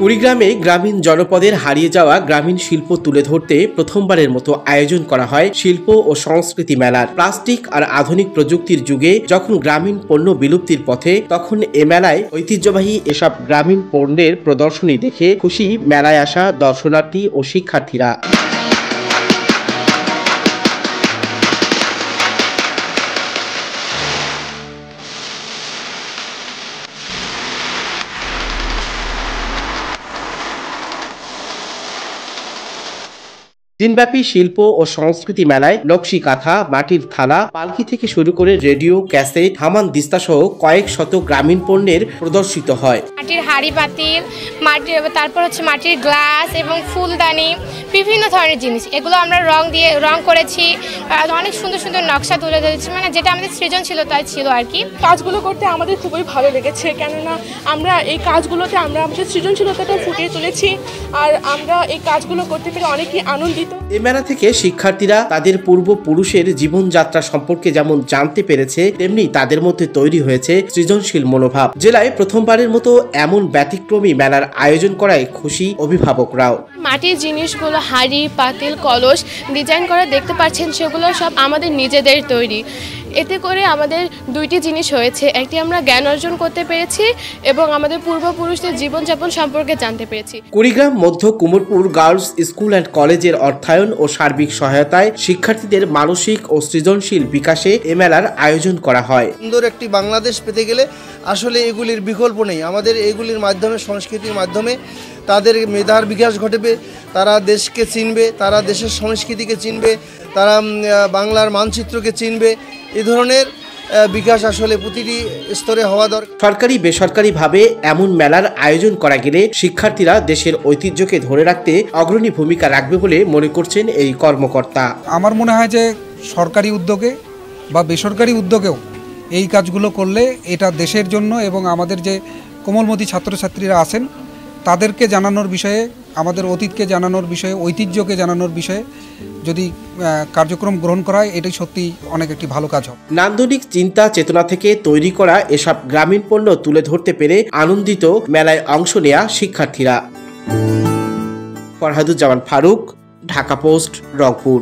কুড়িগ্রামে গ্রামীণ জনপদের হারিয়ে যাওয়া গ্রামীণ শিল্প তুলে ধরতে প্রথমবারের মতো আয়োজন করা হয় শিল্প ও সংস্কৃতি মেলার। প্লাস্টিক আর আধুনিক প্রযুক্তির যুগে যখন গ্রামীণ পণ্য বিলুপ্তির পথে, তখন এ মেলায় ঐতিহ্যবাহী এসব গ্রামীণ পণ্যের প্রদর্শনী দেখে খুশি মেলায় আসা দর্শনার্থী ও শিক্ষার্থীরা। দিনব্যাপী শিল্প ও সংস্কৃতি মেলায় নকশি কাঁথা, মাটির থালা, পালকি থেকে শুরু করে রেডিও, ক্যাসেট, হামান দিস্তা সহ কয়েক শত গ্রামীণ পণ্যের প্রদর্শিত হয়। মাটির হাড়ি পাতিল, তারপর মাটির গ্লাস এবং ফুলদানি, বিভিন্ন ধরনের জিনিস, এগুলো আমরা রং করেছি। অনেক সুন্দর সুন্দর নকশা তুলে ধরেছি, মানে যেটা আমাদের সৃজনশীলতায় ছিল আর কি। কাজগুলো করতে আমাদের খুবই ভালো লেগেছে, কেননা আমরা এই কাজগুলোতে আমরা আমাদের সৃজনশীলতাটা ফুটিয়ে তুলেছি, আর আমরা এই কাজগুলো করতে পেরে অনেকই আনন্দিত। এ মেলা থেকে শিক্ষার্থীরা তাদের পূর্বপুরুষের জীবনযাত্রা সম্পর্কে যেমন জানতে পেরেছে, তেমনি তাদের মধ্যে তৈরি হয়েছে সৃজনশীল মনোভাব। জেলায় প্রথমবারের মতো এমন ব্যতিক্রমী মেলার আয়োজন করায় খুশি অভিভাবকরাও। মাটির জিনিসগুলো, হাঁড়ি, পাতিল, কলস ডিজাইন করা দেখতে পাচ্ছেন, সেগুলো সব আমাদের নিজেদের তৈরি। এতে করে আমাদের দুইটি জিনিস হয়েছে, একটি আমরা জ্ঞান অর্জন করতে পেরেছি এবং আমাদের পূর্বপুরুষদের জীবনযাপন সম্পর্কে জানতে পেরেছি। কুড়িগ্রাম মধ্য কুমোরপুর গার্লস স্কুল অ্যান্ড কলেজের অর্থায়ন ও সার্বিক সহায়তায় শিক্ষার্থীদের মানসিক ও সৃজনশীল বিকাশে এ মেলার আয়োজন করা হয়। সুন্দর একটি বাংলাদেশ পেতে গেলে আসলে এগুলির বিকল্প নেই। আমাদের এগুলির মাধ্যমে, সংস্কৃতির মাধ্যমে তাদের মেধার বিকাশ ঘটবে, তারা দেশকে চিনবে, তারা দেশের সংস্কৃতিকে চিনবে, তারা বাংলার মানচিত্রকে চিনবে। এই ধরনের বিকাশ আসলে প্রতিটি স্তরে হওয়া দরকার। সরকারি বেসরকারিভাবে এমন মেলার আয়োজন করা গেলে শিক্ষার্থীরা দেশের ঐতিহ্যকে ধরে রাখতে অগ্রণী ভূমিকা রাখবে বলে মনে করছেন এই কর্মকর্তা। আমার মনে হয় যে সরকারি উদ্যোগে বা বেসরকারি উদ্যোগেও এই কাজগুলো করলে এটা দেশের জন্য এবং আমাদের যে কোমলমতি ছাত্রছাত্রীরা আছেন তাদেরকে জানানোর বিষয়ে, আমাদের অতীতকে জানানোর বিষয়ে, ঐতিহ্যকে জানানোর বিষয়ে যদি কার্যক্রম গ্রহণ করা হয়, এটাই সত্যি অনেক একটি ভালো কাজ হবে। নান্দনিক চিন্তা চেতনা থেকে তৈরি করা এসব গ্রামীণ পণ্য তুলে ধরতে পেরে আনন্দিত মেলায় অংশ নেয়া শিক্ষার্থীরা। ফরহাদুজ্জামান ফারুক, ঢাকা পোস্ট, রংপুর।